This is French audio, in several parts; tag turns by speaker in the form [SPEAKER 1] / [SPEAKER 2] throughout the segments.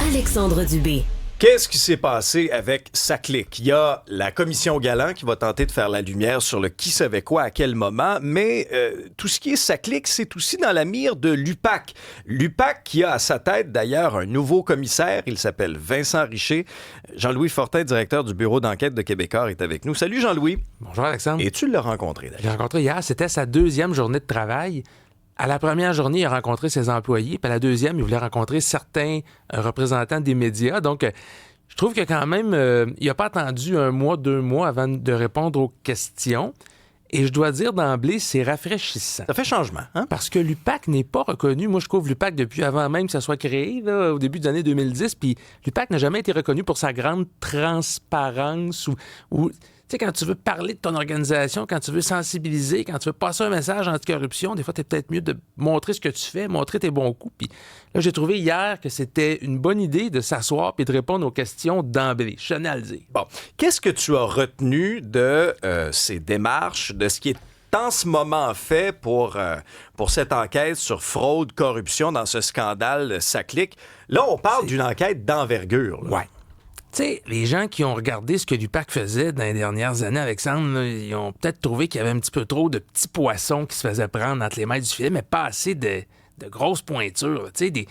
[SPEAKER 1] Alexandre Dubé.
[SPEAKER 2] Qu'est-ce qui s'est passé avec SACLIC? Il y a la commission Galland qui va tenter de faire la lumière sur le qui savait quoi à quel moment, mais tout ce qui est SACLIC, c'est aussi dans la mire de l'UPAC. L'UPAC qui a à sa tête d'ailleurs un nouveau commissaire, il s'appelle Vincent Richer. Jean-Louis Fortin, directeur du bureau d'enquête de Québécois, est avec nous. Salut Jean-Louis.
[SPEAKER 3] Bonjour Alexandre.
[SPEAKER 2] Et tu l'as rencontré d'ailleurs?
[SPEAKER 3] Je l'ai rencontré hier, c'était sa deuxième journée de travail. À la première journée, il a rencontré ses employés, puis à la deuxième, il voulait rencontrer certains représentants des médias. Donc, je trouve que quand même, il n'a pas attendu 1 mois, 2 mois avant de répondre aux questions. Et je dois dire d'emblée, c'est rafraîchissant.
[SPEAKER 2] Ça fait changement, hein?
[SPEAKER 3] Parce que l'UPAC n'est pas reconnu. Moi, je couvre l'UPAC depuis avant même que ça soit créé, là, au début des années 2010. Puis l'UPAC n'a jamais été reconnu pour sa grande transparence ou tu sais, quand tu veux parler de ton organisation, quand tu veux sensibiliser, quand tu veux passer un message anticorruption, des fois, c'est peut-être mieux de montrer ce que tu fais, montrer tes bons coups. Puis là, j'ai trouvé hier que c'était une bonne idée de s'asseoir et de répondre aux questions d'emblée. Je tenais à le dire.
[SPEAKER 2] Bon, qu'est-ce que tu as retenu de ces démarches, de ce qui est en ce moment fait pour cette enquête sur fraude, corruption dans ce scandale SACLIC? Là, on parle d'une enquête d'envergure. Là.
[SPEAKER 3] Ouais. Tu sais, les gens qui ont regardé ce que l'UPAC faisait dans les dernières années, Alexandre, là, ils ont peut-être trouvé qu'il y avait un petit peu trop de petits poissons qui se faisaient prendre entre les mailles du filet, mais pas assez de grosses pointures. Tu sais, des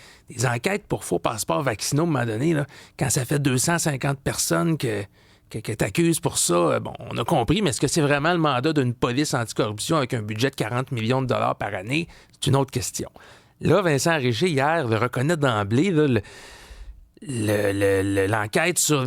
[SPEAKER 3] enquêtes pour faux passeports vaccinaux, à un moment donné, là, quand ça fait 250 personnes que t'accuses pour ça, bon, on a compris, mais est-ce que c'est vraiment le mandat d'une police anticorruption avec un budget de 40 millions de dollars par année? C'est une autre question. Là, Vincent Richer, hier, le reconnaît d'emblée, là, l'enquête sur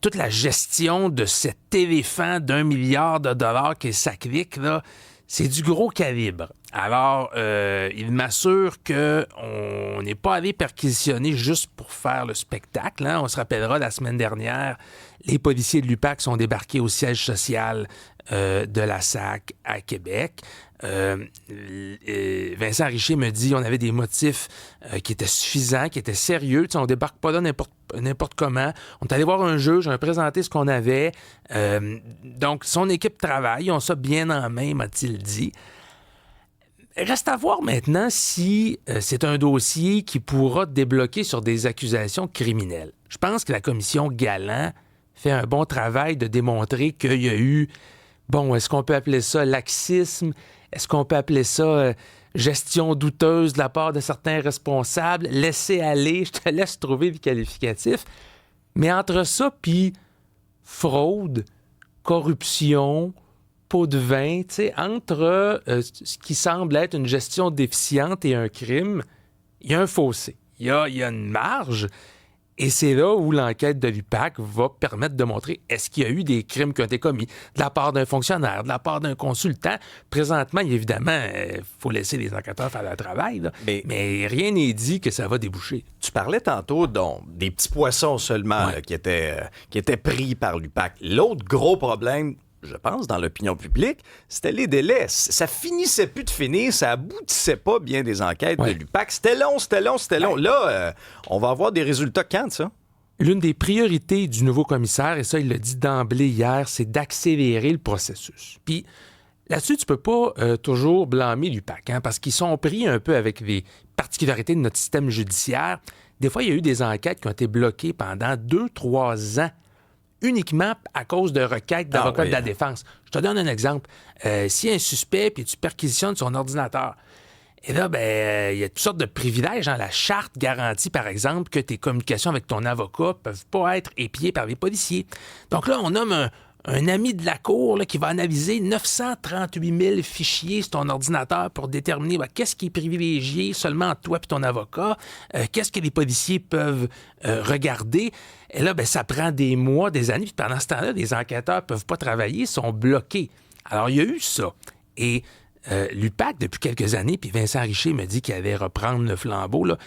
[SPEAKER 3] toute la gestion de cet éléphant d'1 milliard de dollars qui est SACLIC, là, c'est du gros calibre. Alors, il m'assure qu'on n'est pas allé perquisitionner juste pour faire le spectacle. Hein. On se rappellera, la semaine dernière, les policiers de l'UPAC sont débarqués au siège social de la SAC à Québec. Vincent Richer me dit qu'on avait des motifs qui étaient suffisants, qui étaient sérieux. T'sais, on débarque pas là n'importe comment. On est allé voir un juge, on a présenté ce qu'on avait. Donc, son équipe travaille, ils ont ça bien en main, m'a-t-il dit. Reste à voir maintenant si c'est un dossier qui pourra débloquer sur des accusations criminelles. Je pense que la commission Galland fait un bon travail de démontrer qu'il y a eu, bon, est-ce qu'on peut appeler ça laxisme? Est-ce qu'on peut appeler ça gestion douteuse de la part de certains responsables? Laisser aller, je te laisse trouver le qualificatif. Mais entre ça puis fraude, corruption, pot de vin, tu sais, entre ce qui semble être une gestion déficiente et un crime, il y a un fossé. Il y a une marge. Et c'est là où l'enquête de l'UPAC va permettre de montrer est-ce qu'il y a eu des crimes qui ont été commis de la part d'un fonctionnaire, de la part d'un consultant. Présentement, évidemment, il faut laisser les enquêteurs faire leur travail, là. Mais rien n'est dit que ça va déboucher.
[SPEAKER 2] Tu parlais tantôt des petits poissons seulement là, qui étaient pris par l'UPAC. L'autre gros problème, je pense, dans l'opinion publique, c'était les délais. Ça finissait plus de finir, ça aboutissait pas bien des enquêtes de l'UPAC. C'était long. Là, on va avoir des résultats quand, ça?
[SPEAKER 3] L'une des priorités du nouveau commissaire, et ça, il l'a dit d'emblée hier, c'est d'accélérer le processus. Puis là-dessus, tu peux pas toujours blâmer l'UPAC, hein, parce qu'ils sont pris un peu avec les particularités de notre système judiciaire. Des fois, il y a eu des enquêtes qui ont été bloquées pendant 2-3 ans uniquement à cause de requêtes d'avocats de la défense. Je te donne un exemple. S'il y a un suspect puis tu perquisitionnes son ordinateur, et là, il y a toutes sortes de privilèges. Hein. La charte garantit, par exemple, que tes communications avec ton avocat ne peuvent pas être épiées par les policiers. Donc là, on nomme un ami de la cour là, qui va analyser 938 000 fichiers sur ton ordinateur pour déterminer qu'est-ce qui est privilégié seulement entre toi et ton avocat, qu'est-ce que les policiers peuvent regarder. Et là, ça prend des mois, des années. Puis pendant ce temps-là, les enquêteurs ne peuvent pas travailler, sont bloqués. Alors, il y a eu ça. Et l'UPAC, depuis quelques années, puis Vincent Richer me dit qu'il allait reprendre le flambeau, là,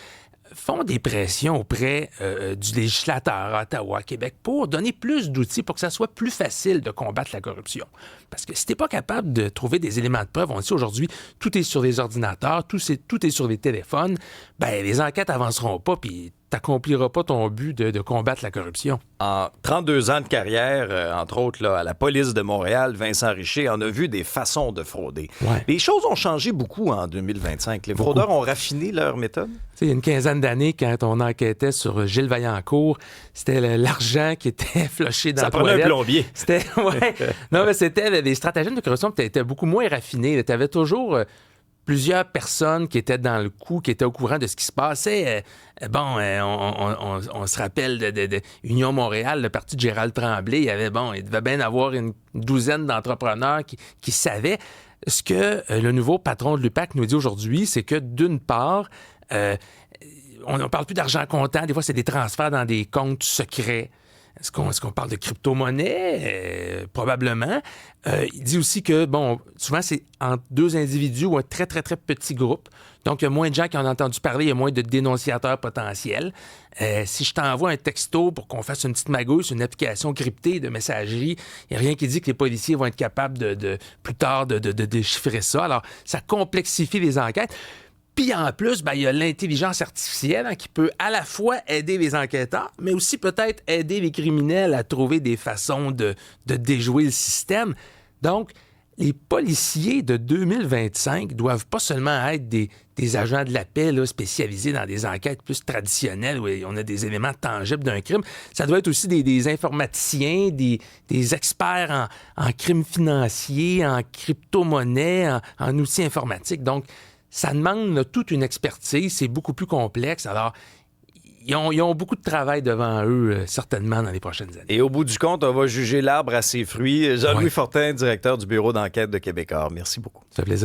[SPEAKER 3] font des pressions auprès du législateur à Ottawa, à Québec, pour donner plus d'outils pour que ça soit plus facile de combattre la corruption. Parce que si t'es pas capable de trouver des éléments de preuve, on dit aujourd'hui, tout est sur les ordinateurs, tout est sur les téléphones, les enquêtes avanceront pas, puis t'accompliras pas ton but de combattre la corruption.
[SPEAKER 2] En 32 ans de carrière, entre autres, là, à la police de Montréal, Vincent Richer en a vu des façons de frauder.
[SPEAKER 3] Ouais.
[SPEAKER 2] Les choses ont changé beaucoup en 2025. Les fraudeurs ont raffiné leur méthode.
[SPEAKER 3] Il y a une quinzaine d'années, quand on enquêtait sur Gilles Vaillancourt, c'était l'argent qui était flushé dans
[SPEAKER 2] Ça
[SPEAKER 3] la
[SPEAKER 2] prenait
[SPEAKER 3] toilette.
[SPEAKER 2] un plombier.
[SPEAKER 3] C'était, ouais. Non, mais c'était des stratagèmes de corruption qui étaient beaucoup moins raffinés. Tu avais toujours plusieurs personnes qui étaient dans le coup, qui étaient au courant de ce qui se passait. On se rappelle de Union Montréal, le parti de Gérald Tremblay. Il devait bien avoir une douzaine d'entrepreneurs qui savaient. Ce que le nouveau patron de l'UPAC nous dit aujourd'hui, c'est que d'une part, on ne parle plus d'argent comptant. Des fois, c'est des transferts dans des comptes secrets. Est-ce qu'on parle de crypto-monnaie? Probablement. Il dit aussi que, souvent, c'est entre deux individus ou un très, très, très petit groupe. Donc, il y a moins de gens qui en ont entendu parler, il y a moins de dénonciateurs potentiels. Si je t'envoie un texto pour qu'on fasse une petite magouille sur une application cryptée de messagerie, il n'y a rien qui dit que les policiers vont être capables plus tard de déchiffrer ça. Alors, ça complexifie les enquêtes. Puis en plus, il y a l'intelligence artificielle qui peut à la fois aider les enquêteurs, mais aussi peut-être aider les criminels à trouver des façons de déjouer le système. Donc, les policiers de 2025 doivent pas seulement être des agents de la paix là, spécialisés dans des enquêtes plus traditionnelles où on a des éléments tangibles d'un crime. Ça doit être aussi des informaticiens, des experts en crimes financiers, en crypto-monnaie, en outils informatiques. Donc, ça demande là, toute une expertise, c'est beaucoup plus complexe. Alors, ils ont beaucoup de travail devant eux, certainement, dans les prochaines années.
[SPEAKER 2] Et au bout du compte, on va juger l'arbre à ses fruits. Jean-Louis Fortin, directeur du bureau d'enquête de Québecor. Merci beaucoup.
[SPEAKER 3] Ça fait plaisir.